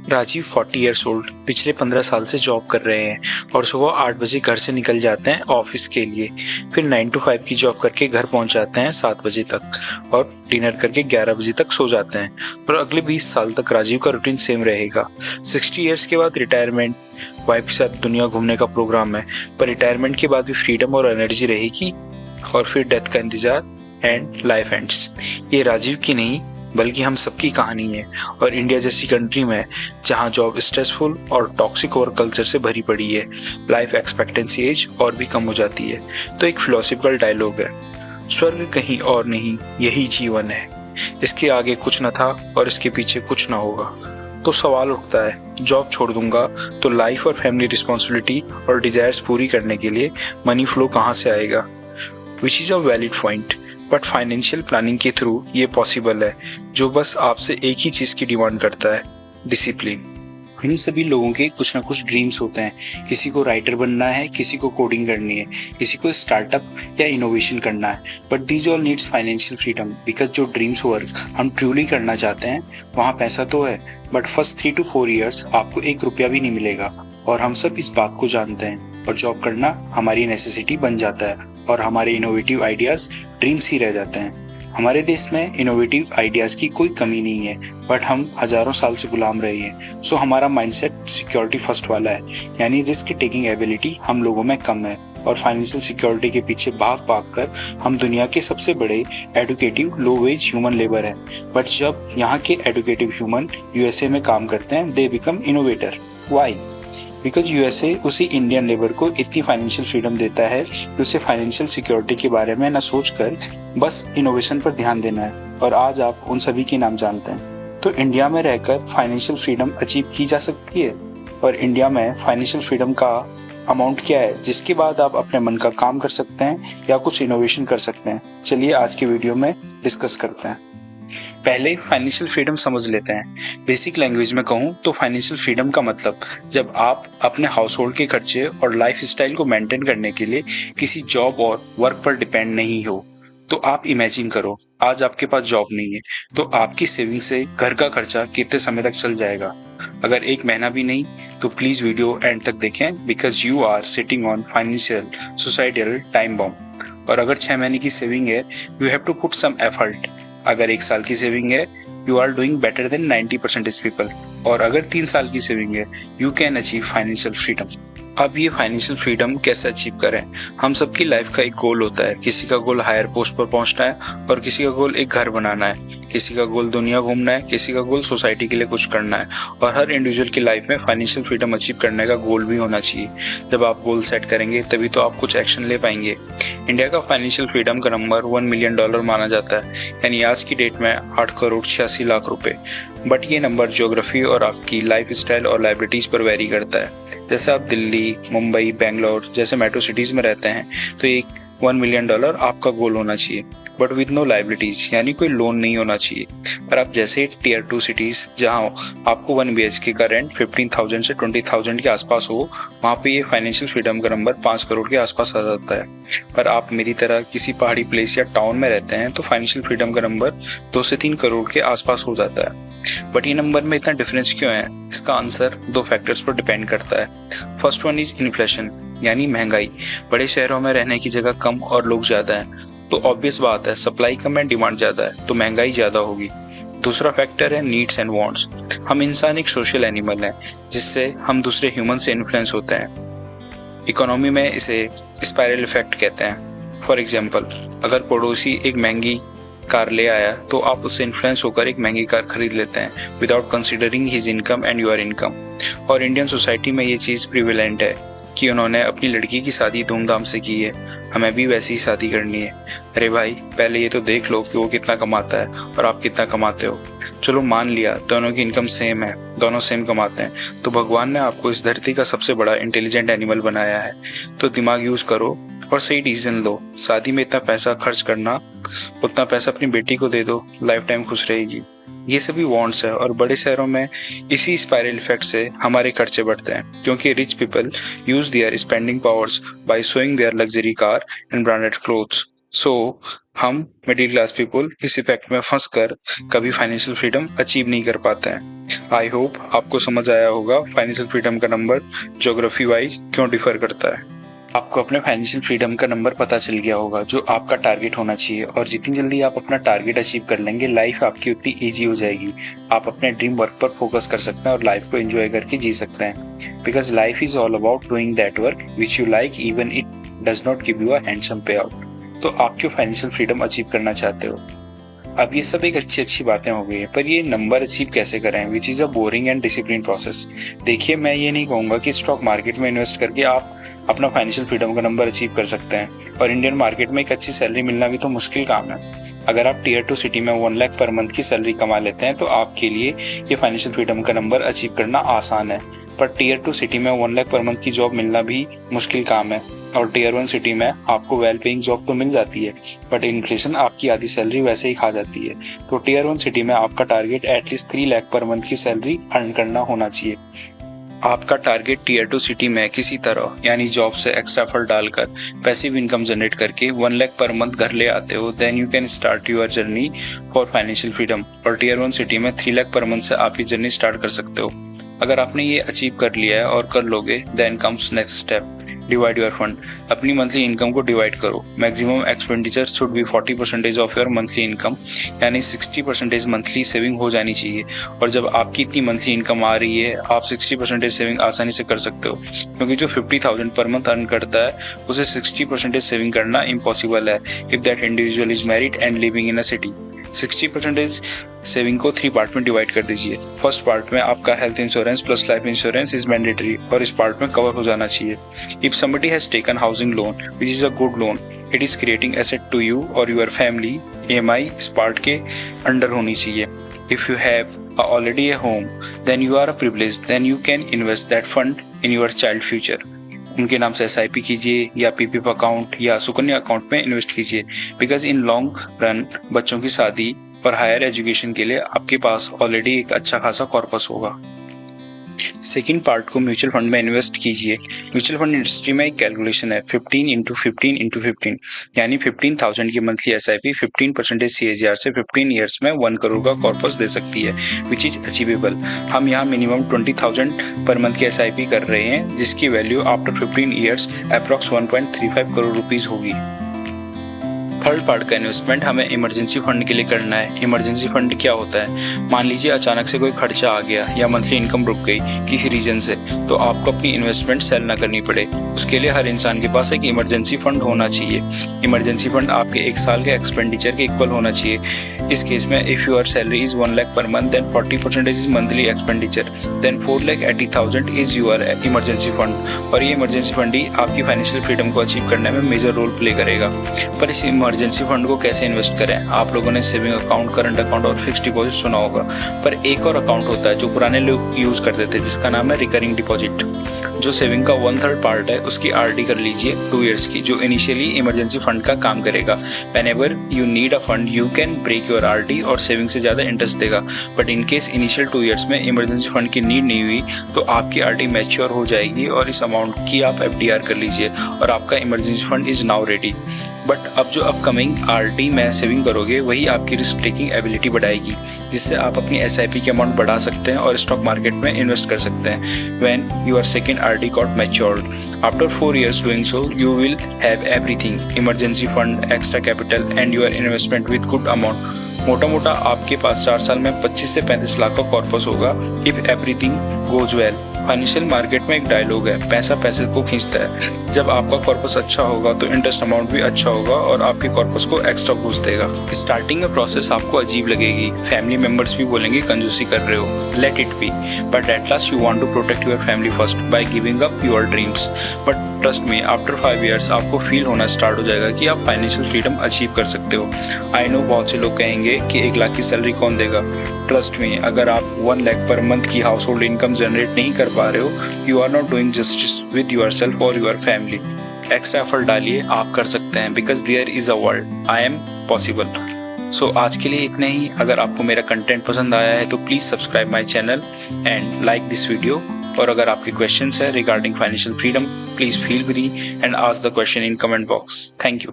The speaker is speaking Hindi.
राजीव 40 ईयर्स ओल्ड पिछले 15 साल से जॉब कर रहे हैं और सुबह 8 बजे घर से निकल जाते हैं ऑफिस के लिए। फिर 9 to 5 की जॉब करके घर पहुंच जाते हैं 7 बजे तक और डिनर करके 11 बजे तक सो जाते हैं। और अगले 20 साल तक राजीव का रूटीन सेम रहेगा। 60 ईयर्स के बाद रिटायरमेंट, वाइफ के साथ दुनिया घूमने का प्रोग्राम है, पर रिटायरमेंट के बाद भी फ्रीडम और एनर्जी रहेगी। और फिर डेथ का इंतजार एंड लाइफ एंड्स। ये राजीव की नहीं बल्कि हम सबकी कहानी है। और इंडिया जैसी कंट्री में जहां जॉब स्ट्रेसफुल और टॉक्सिक वर्क कल्चर से भरी पड़ी है, लाइफ एक्सपेक्टेंसी एज और भी कम हो जाती है। तो एक फिलोसॉफिकल डायलॉग है, स्वर्ग कहीं और नहीं, यही जीवन है। इसके आगे कुछ न था और इसके पीछे कुछ न होगा। तो सवाल उठता है, जॉब छोड़ दूंगा तो लाइफ और फैमिली रिस्पॉन्सिबिलिटी और डिजायर्स पूरी करने के लिए मनी फ्लो कहाँ से आएगा? विच is a valid point, but financial planning के थ्रू ये पॉसिबल है, जो बस आपसे एक ही चीज की डिमांड करता है, डिसिप्लिन। हम सभी लोगों के कुछ ना कुछ ड्रीम्स होते हैं। किसी को राइटर बनना है, किसी को कोडिंग करनी है, किसी को स्टार्टअप या इनोवेशन करना है। But these all needs financial freedom, because जो ड्रीम्स वर्क हम ट्रूली करना चाहते हैं वहाँ पैसा तो है, बट फर्स्ट 3 to 4 years आपको 1 रुपया भी नहीं मिलेगा। और हम सब इस बात को जानते हैं और जॉब करना हमारी नेसेसिटी बन जाता है और हमारे इनोवेटिव आइडियाज ड्रीम्स ही रह जाते हैं। हमारे देश में इनोवेटिव आइडियाज की कोई कमी नहीं है, बट हम हजारों साल से गुलाम रहे हैं। सो हमारा माइंडसेट सिक्योरिटी फर्स्ट वाला है, यानी रिस्क टेकिंग एबिलिटी हम लोगों में कम है। और फाइनेंशियल सिक्योरिटी के पीछे भाग कर हम दुनिया के सबसे बड़े एडुकेटिव लो वेज ह्यूमन लेबर हैं। बट जब यहाँ के एडुकेटिव ह्यूमन यूएसए में काम करते हैं, they become innovator. Why? Because USA उसी इंडियन लेबर को इतनी फाइनेंशियल फ्रीडम देता है कि उसे फाइनेंशियल सिक्योरिटी के बारे में न सोचकर बस इनोवेशन पर ध्यान देना है। और आज आप उन सभी के नाम जानते हैं। तो इंडिया में रहकर फाइनेंशियल फ्रीडम अचीव की जा सकती है। और इंडिया में फाइनेंशियल फ्रीडम का अमाउंट क्या है जिसके बाद आप अपने मन का काम कर सकते हैं या कुछ इनोवेशन कर सकते हैं? चलिए आज के वीडियो में डिस्कस करते हैं। पहले फाइनेंशियल फ्रीडम समझ लेते हैं। बेसिक लैंग्वेज में कहूँ तो फाइनेंशियल फ्रीडम का मतलब जब आप अपने हाउस होल्ड के खर्चे और लाइफ स्टाइल को मेंटेन करने के लिए किसी जॉब और वर्क पर डिपेंड नहीं हो। तो आप इमेजिन करो, आज आपके पास जॉब नहीं है तो आपकी सेविंग से घर का खर्चा कितने समय तक चल जाएगा? अगर 1 महीना भी नहीं तो प्लीज वीडियो एंड तक देखें, because you are sitting on financial societal time bomb. और अगर 6 महीने की सेविंग है, you have to put some effort. अगर 1 साल की सेविंग है, you are doing better than 90% people. और अगर 3 साल की सेविंग है, you can achieve financial freedom. अब ये फाइनेंशियल फ्रीडम कैसे अचीव करें? हम सबकी लाइफ का एक गोल होता है। किसी का गोल हायर पोस्ट पर पहुंचना है और किसी का गोल एक घर बनाना है, किसी का गोल दुनिया घूमना है, किसी का गोल सोसाइटी के लिए कुछ करना है। और हर इंडिविजुअल की लाइफ में फाइनेंशियल फ्रीडम अचीव करने का गोल भी होना चाहिए। जब आप गोल सेट करेंगे तभी तो आप कुछ एक्शन ले पाएंगे। इंडिया का फाइनेंशियल फ्रीडम का नंबर $1 मिलियन माना जाता है, यानी आज की डेट में 8,86,00,000 रुपए। बट ये नंबर ज्योग्राफी और आपकी लाइफ स्टाइल और लाइबिलिटीज पर वेरी करता है। जैसे आप दिल्ली, मुंबई, बेंगलोर जैसे मेट्रो सिटीज में रहते हैं तो एक $1 मिलियन आपका गोल होना चाहिए, बट विद नो लाइबिलिटीज, यानी कोई लोन नहीं होना चाहिए। और आप जैसे Tier 2 सिटीज जहां आपको 1 BHK का रेंट 15,000 से 20,000 के आसपास हो, वहां पे ये फाइनेंशियल फ्रीडम का नंबर 5 करोड़ के आसपास आ जाता है। पर आप मेरी तरह किसी पहाड़ी प्लेस या टाउन में रहते हैं तो फाइनेंशियल फ्रीडम का नंबर 2 से 3 करोड़ के आसपास हो जाता है। बट ये नंबर में इतना डिफरेंस क्यों है? इसका आंसर 2 फैक्टर्स पर डिपेंड करता है। फर्स्ट वन इज इन्फ्लेशन, यानी महंगाई। बड़े शहरों में रहने की जगह कम और लोग ज्यादा हैं, तो ऑब्वियस बात है सप्लाई कम है, डिमांड ज्यादा है, तो महंगाई ज्यादा होगी। दूसरा फैक्टर है नीड्स एंड वांट्स। हम इंसान एक सोशल एनिमल हैं, जिससे हम दूसरे ह्यूमन से इन्फ्लुएंस होते हैं। इकोनॉमी में इसे स्पाइरल इफेक्ट कहते हैं। फॉर एग्जाम्पल, अगर पड़ोसी एक महंगी कार ले आया तो आप उससे इन्फ्लुएंस होकर एक महंगी कार खरीद लेते हैं without considering his income and your income. और इंडियन सोसाइटी में ये चीज प्रिवेलेंट है कि उन्होंने अपनी लड़की की शादी धूमधाम से की है, हमें भी वैसी ही शादी करनी है। अरे भाई, पहले ये तो देख लो कि वो कितना कमाता है और आप कितना कमाते हो। चलो मान लिया दोनों की इनकम सेम है, दोनों सेम कमाते हैं, तो भगवान ने आपको इस धरती का सबसे बड़ा इंटेलिजेंट एनिमल बनाया है। तो दिमाग यूज करो और सही डिसीजन लो। शादी में इतना पैसा खर्च करना, उतना पैसा अपनी बेटी को दे दो, लाइफ टाइम खुश रहेगी। ये सभी वांट्स है। और बड़े शहरों में इसी स्पाइरल इफेक्ट से हमारे खर्चे बढ़ते हैं, क्योंकि rich people use their spending powers by showing their luxury car and branded clothes. So हम मिडिल क्लास पीपल इस इफेक्ट में फंस कर कभी फाइनेंशियल फ्रीडम अचीव नहीं कर पाते हैं। आई होप आपको समझ आया होगा फाइनेंशियल फ्रीडम का नंबर ज्योग्राफी वाइज क्यों डिफर करता है। आपको अपने फाइनेंशियल फ्रीडम का नंबर पता चल गया होगा जो आपका टारगेट होना चाहिए, और जितनी जल्दी आप अपना टारगेट अचीव कर लेंगे लाइफ आपकी उतनी इजी हो जाएगी। आप अपने ड्रीम वर्क पर फोकस कर सकते हैं और लाइफ को एंजॉय करके जी सकते हैं, because life is all about doing that work which you like even it does not give you a handsome पे आउट। तो आप क्यों फाइनेंशियल फ्रीडम अचीव करना चाहते हो? अब ये सब एक अच्छी बातें हो गई है, पर ये नंबर अचीव कैसे करें, विच is a boring and discipline process. देखिए, मैं ये नहीं कहूंगा कि स्टॉक मार्केट में इन्वेस्ट करके आप अपना फाइनेंशियल फ्रीडम का नंबर अचीव कर सकते हैं, और इंडियन मार्केट में एक अच्छी सैलरी मिलना भी तो मुश्किल काम है। अगर आप टीयर 2 सिटी में 1 लाख पर मंथ की सैलरी कमा लेते हैं तो आपके लिए ये फाइनेंशियल फ्रीडम का नंबर अचीव करना आसान है। पर टीयर 2 सिटी में 1 लाख पर मंथ की जॉब मिलना भी मुश्किल काम है, और टीयर 1 सिटी में आपको वेल पेइंग जॉब तो मिल जाती है, बट इन्फ्लेशन आपकी आधी सैलरी वैसे ही खा जाती है। तो टीयर 1 सिटी में आपका target at least 3 lakh per month की सैलरी अर्न करना होना चाहिए। आपका टारगेट टीयर 2 सिटी में किसी तरह यानी जॉब से एक्स्ट्रा एफर्ट डालकर पैसिव इनकम जनरेट करके 1 लाख पर मंथ घर ले आते हो, then you can start your journey for financial freedom. और टीयर 1 सिटी में 3 लाख पर मंथ से आप ये जर्नी स्टार्ट कर सकते हो। अगर आपने ये अचीव कर लिया है और कर लोगे, then comes next step, divide your fund. अपनी मंथली इनकम को डिवाइड करो। Maximum expenditure should be 40% of your monthly income, यानी 60% मंथली सेविंग हो जानी चाहिए। और जब आपकी इतनी मंथली इनकम आ रही है, आप 60% सेविंग आसानी से कर सकते हो, क्योंकि जो 50,000 पर मंथ अर्न करता है उसे 60% सेविंग करना इम्पॉसिबल है if that individual is married and living in a city. 60% saving को 3 पार्ट में डिवाइड कर दीजिए। फर्स्ट पार्ट में आपका health insurance plus life insurance is mandatory, और इस पार्ट में कवर हो जाना चाहिए। If somebody has taken housing loan which is a good loan, it is creating asset to you और योर फैमिली, EMI इस पार्ट के अंडर होनी चाहिए। If you have already a home, then you are privileged, then you can invest that fund in your child future. उनके नाम से SIP कीजिए या PPF अकाउंट या सुकन्या अकाउंट में इन्वेस्ट कीजिए, बिकॉज इन लॉन्ग रन बच्चों की शादी और हायर एजुकेशन के लिए आपके पास ऑलरेडी एक अच्छा खासा कॉर्पस होगा। सेकेंड पार्ट को म्यूचुअल फंड में इन्वेस्ट कीजिए। म्यूचुअल फंड इंडस्ट्री में एक कैलकुलेशन है 15 × 15 × 15, यानी 15,000 की मंथली SIP 15% CAGR से 15 ईयर्स में 1 करोड़ का कॉर्पस दे सकती है, विच इज अचीवेबल। हम यहाँ मिनिमम 20,000 पर मंथ की SIP कर रहे हैं, जिसकी value after 15 years approx 1.35 crore rupees होगी। थर्ड पार्ट का इन्वेस्टमेंट हमें इमरजेंसी फंड के लिए करना है। इमरजेंसी फंड क्या होता है? मान लीजिए अचानक से कोई खर्चा आ गया या मंथली इनकम रुक गई किसी रीजन से, तो आपको अपनी इन्वेस्टमेंट सेल ना करनी पड़े। उसके लिए हर इंसान के पास एक इमरजेंसी फंड होना चाहिए। इमरजेंसी फंड आपके 1 साल के एक्सपेंडिचर के इक्वल होना चाहिए। इस केस में if your salary is 1 lakh per month, then 40% is monthly expenditure, then 4,80,000 is your emergency fund. और ये इमरजेंसी फंड ही आपकी फाइनेंशियल फ्रीडम को अचीव करने में मेजर रोल प्ले करेगा। पर इस इमरजेंसी फंड को कैसे इन्वेस्ट करें? आप लोगों ने सेविंग अकाउंट, करंट अकाउंट और फिक्स्ड डिपॉजिट सुना होगा, पर एक और अकाउंट होता है जो पुराने लोग यूज करते थे, जिसका नाम है रिकरिंग डिपॉजिट। जो सेविंग का 1/3 पार्ट है उसकी RD कर लीजिए 2 इयर्स की, जो इनिशियली इमरजेंसी फंड का काम करेगा। Whenever you need a fund you can break your RD और सेविंग से ज्यादा इंटरेस्ट देगा। But in case initial 2 years में इमरजेंसी फंड की नीड नहीं हुई तो आपकी RD मैच्योर हो जाएगी और इस अमाउंट की आप FDR कर लीजिए और आपका emergency fund is now ready. But अब जो अपकमिंग RD में सेविंग करोगे वही आपकी रिस्क टेकिंग एबिलिटी बढ़ाएगी, जिससे आप अपनी SIP की अमाउंट बढ़ा सकते हैं और स्टॉक मार्केट में इन्वेस्ट कर सकते हैं। When your second RD got matured after 4 years doing so, you will have everything: emergency fund, extra capital and your investment with good amount. मोटा मोटा आपके पास 4 साल में 25 से 35 लाख का कॉर्पस होगा if everything goes well. Financial market में एक डायलॉग है, पैसा पैसे को खींचता है। जब आपका कॉर्पस अच्छा होगा तो इंटरेस्ट अमाउंट भी अच्छा होगा और आपके कॉर्पस को एक्स्ट्रा बूस्ट देगा। स्टार्टिंग में प्रोसेस आपको अजीब लगेगी, फैमिली मेंबर्स भी बोलेंगे कंजूसी कर रहे हो, let it be, but at last you want to protect your family first by giving up your dreams. But trust me, after 5 years आपको फील होना स्टार्ट हो जाएगा कि आप फाइनेंशियल फ्रीडम अचीव कर सकते हो। आई नो बहुत से लोग कहेंगे कि 1 लाख की सैलरी कौन देगा। ट्रस्ट मी, अगर आप 1 लाख पर मंथ की हाउस होल्ड इनकम जनरेट नहीं कर पा रहे हो, you are not doing justice with yourself और योर फैमिली। एक्स्ट्रा एफर्ट डालिए, आप कर सकते हैं, because there is a world, I am possible. So आज के लिए इतना ही। अगर आपको मेरा कंटेंट पसंद आया है तो please subscribe my channel and like this video. और अगर आपके क्वेश्चंस है regarding financial freedom, please feel free and ask the question in comment box. Thank you.